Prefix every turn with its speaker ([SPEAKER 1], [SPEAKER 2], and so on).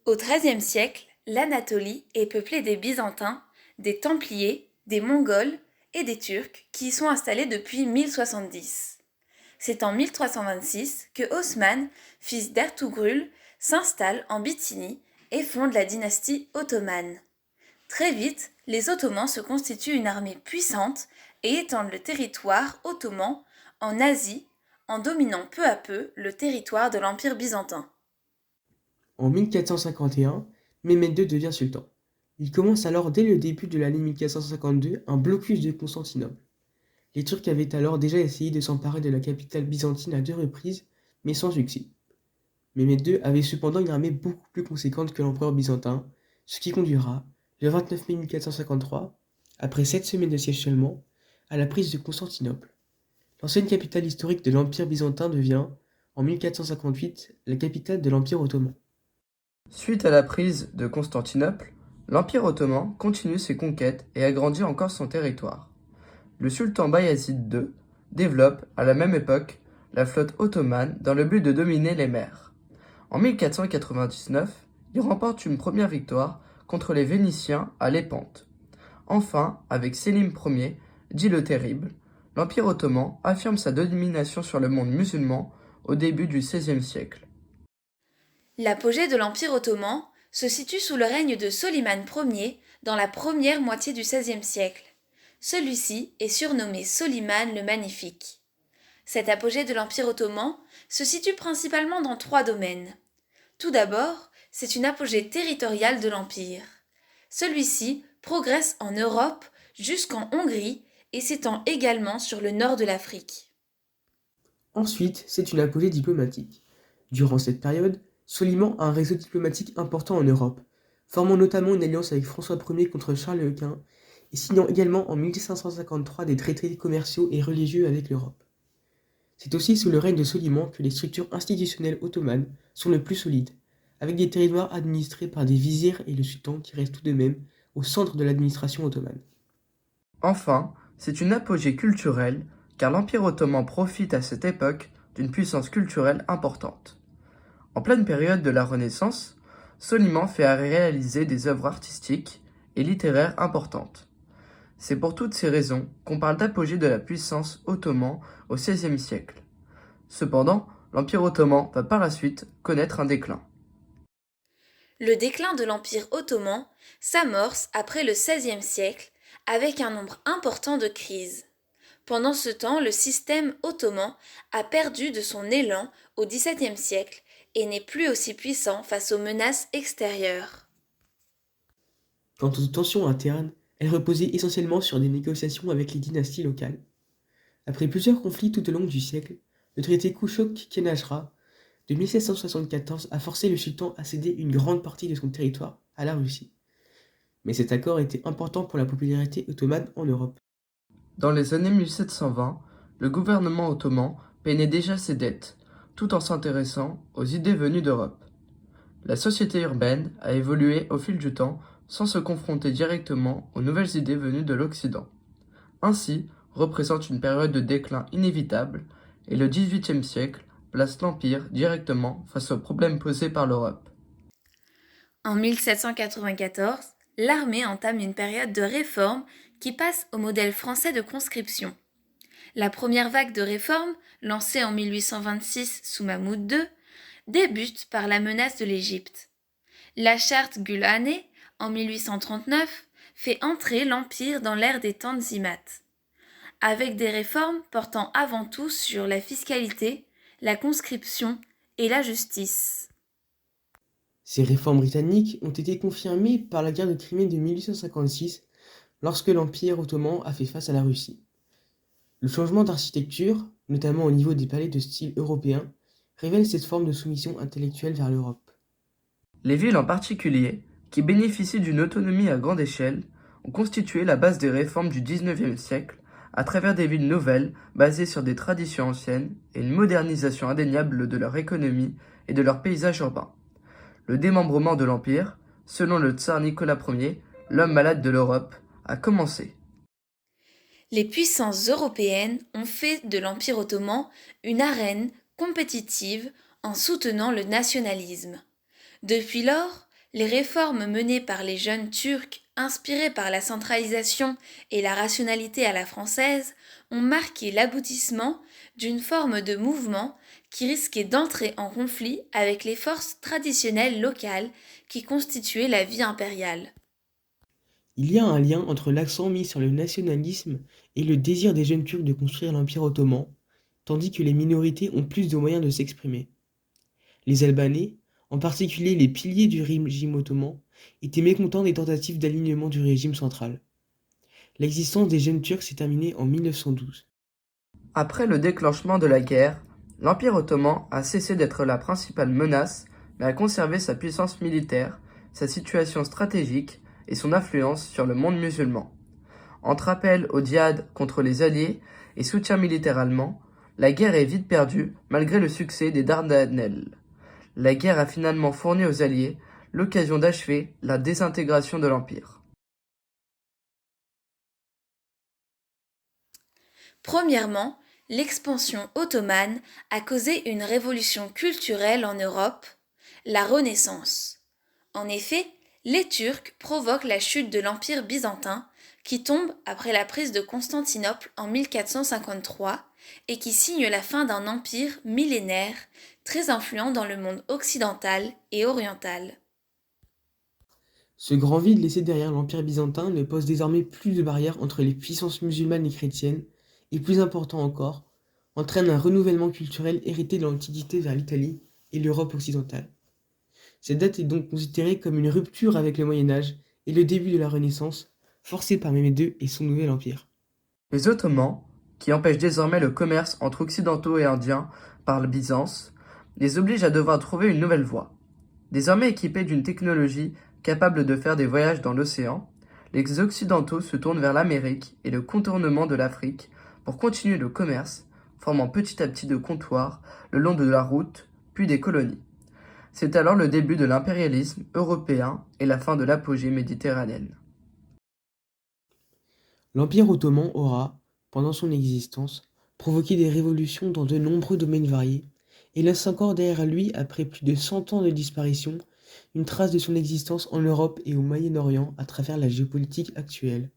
[SPEAKER 1] Au XIIIe siècle, l'Anatolie est peuplée des Byzantins, des Templiers, des Mongols et des Turcs qui y sont installés depuis 1070. C'est en 1326 que Osman, fils d'Ertugrul, s'installe en Bithynie et fonde la dynastie ottomane. Très vite, les Ottomans se constituent une armée puissante et étendent le territoire ottoman en Asie en dominant peu à peu le territoire de l'Empire byzantin.
[SPEAKER 2] En 1451, Mehmed II devient sultan. Il commence alors dès le début de l'année 1452 un blocus de Constantinople. Les Turcs avaient alors déjà essayé de s'emparer de la capitale byzantine à 2 reprises, mais sans succès. Mehmed II avait cependant une armée beaucoup plus conséquente que l'empereur byzantin, ce qui conduira, le 29 mai 1453, après 7 semaines de siège seulement, à la prise de Constantinople. L'ancienne capitale historique de l'Empire byzantin devient, en 1458, la capitale de l'Empire ottoman.
[SPEAKER 3] Suite à la prise de Constantinople, l'Empire ottoman continue ses conquêtes et agrandit encore son territoire. Le sultan Bayazid II développe, à la même époque, la flotte ottomane dans le but de dominer les mers. En 1499, il remporte une première victoire contre les Vénitiens à Lépante. Enfin, avec Sélim Ier, dit le Terrible, l'Empire ottoman affirme sa domination sur le monde musulman au début du XVIe siècle.
[SPEAKER 1] L'apogée de l'Empire ottoman se situe sous le règne de Soliman Ier dans la première moitié du XVIe siècle. Celui-ci est surnommé Soliman le Magnifique. Cet apogée de l'Empire ottoman se situe principalement dans trois domaines. Tout d'abord, c'est une apogée territoriale de l'Empire. Celui-ci progresse en Europe jusqu'en Hongrie et s'étend également sur le nord de l'Afrique.
[SPEAKER 2] Ensuite, c'est une apogée diplomatique. Durant cette période, Soliman a un réseau diplomatique important en Europe, formant notamment une alliance avec François Ier contre Charles Quint et signant également en 1553 des traités commerciaux et religieux avec l'Europe. C'est aussi sous le règne de Soliman que les structures institutionnelles ottomanes sont les plus solides, avec des territoires administrés par des vizirs et le sultan qui reste tout de même au centre de l'administration ottomane.
[SPEAKER 3] Enfin, c'est une apogée culturelle, car l'Empire ottoman profite à cette époque d'une puissance culturelle importante. En pleine période de la Renaissance, Soliman fait réaliser des œuvres artistiques et littéraires importantes. C'est pour toutes ces raisons qu'on parle d'apogée de la puissance ottoman au XVIe siècle. Cependant, l'Empire ottoman va par la suite connaître un déclin.
[SPEAKER 1] Le déclin de l'Empire ottoman s'amorce après le XVIe siècle avec un nombre important de crises. Pendant ce temps, le système ottoman a perdu de son élan au XVIIe siècle et n'est plus aussi puissant face aux menaces extérieures.
[SPEAKER 2] Quant aux tensions internes, elles reposaient essentiellement sur des négociations avec les dynasties locales. Après plusieurs conflits tout au long du siècle, le traité Kushok-Kenajra de 1774 a forcé le sultan à céder une grande partie de son territoire à la Russie. Mais cet accord était important pour la popularité ottomane en Europe.
[SPEAKER 3] Dans les années 1720, le gouvernement ottoman peinait déjà ses dettes, tout en s'intéressant aux idées venues d'Europe. La société urbaine a évolué au fil du temps sans se confronter directement aux nouvelles idées venues de l'Occident. Ainsi, représente une période de déclin inévitable, et le XVIIIe siècle place l'Empire directement face aux problèmes posés par l'Europe.
[SPEAKER 1] En 1794, l'armée entame une période de réforme qui passe au modèle français de conscription. La première vague de réformes, lancée en 1826 sous Mahmoud II, débute par la menace de l'Égypte. La charte Gül-Hanê, en 1839, fait entrer l'Empire dans l'ère des Tanzimat, avec des réformes portant avant tout sur la fiscalité, la conscription et la justice.
[SPEAKER 2] Ces réformes britanniques ont été confirmées par la guerre de Crimée de 1856 lorsque l'Empire ottoman a fait face à la Russie. Le changement d'architecture, notamment au niveau des palais de style européen, révèle cette forme de soumission intellectuelle vers l'Europe.
[SPEAKER 3] Les villes en particulier, qui bénéficient d'une autonomie à grande échelle, ont constitué la base des réformes du XIXe siècle à travers des villes nouvelles basées sur des traditions anciennes et une modernisation indéniable de leur économie et de leur paysage urbain. Le démembrement de l'Empire, selon le tsar Nicolas Ier, l'homme malade de l'Europe, a commencé.
[SPEAKER 1] Les puissances européennes ont fait de l'Empire ottoman une arène compétitive en soutenant le nationalisme. Depuis lors, Les réformes menées par les jeunes Turcs, inspirées par la centralisation et la rationalité à la française, ont marqué l'aboutissement d'une forme de mouvement qui risquait d'entrer en conflit avec les forces traditionnelles locales qui constituaient la vie impériale.
[SPEAKER 2] Il y a un lien entre l'accent mis sur le nationalisme et le désir des jeunes Turcs de construire l'Empire ottoman, tandis que les minorités ont plus de moyens de s'exprimer. Les Albanais, en particulier les piliers du régime ottoman, étaient mécontents des tentatives d'alignement du régime central. L'existence des jeunes Turcs s'est terminée en 1912.
[SPEAKER 3] Après le déclenchement de la guerre, l'Empire ottoman a cessé d'être la principale menace, mais a conservé sa puissance militaire, sa situation stratégique et son influence sur le monde musulman. Entre appel au djihad contre les Alliés et soutien militaire allemand, la guerre est vite perdue malgré le succès des Dardanelles. La guerre a finalement fourni aux Alliés l'occasion d'achever la désintégration de l'Empire.
[SPEAKER 1] Premièrement, l'expansion ottomane a causé une révolution culturelle en Europe, la Renaissance. En effet, les Turcs provoquent la chute de l'Empire byzantin, qui tombe après la prise de Constantinople en 1453 et qui signe la fin d'un empire millénaire très influent dans le monde occidental et oriental.
[SPEAKER 2] Ce grand vide laissé derrière l'Empire byzantin ne pose désormais plus de barrières entre les puissances musulmanes et chrétiennes, et plus important encore, entraîne un renouvellement culturel hérité de l'Antiquité vers l'Italie et l'Europe occidentale. Cette date est donc considérée comme une rupture avec le Moyen Âge et le début de la Renaissance, forcée par Mehmed II et son nouvel empire.
[SPEAKER 3] Les Ottomans, qui empêchent désormais le commerce entre occidentaux et indiens par le Byzance, les obligent à devoir trouver une nouvelle voie. Désormais équipés d'une technologie capable de faire des voyages dans l'océan, les Occidentaux se tournent vers l'Amérique et le contournement de l'Afrique pour continuer le commerce, formant petit à petit de comptoirs le long de la route, puis des colonies. C'est alors le début de l'impérialisme européen et la fin de l'apogée méditerranéenne.
[SPEAKER 2] L'Empire ottoman aura, pendant son existence, provoqué des révolutions dans de nombreux domaines variés, et laisse encore derrière lui, après plus de 100 ans de disparition, une trace de son existence en Europe et au Moyen-Orient à travers la géopolitique actuelle.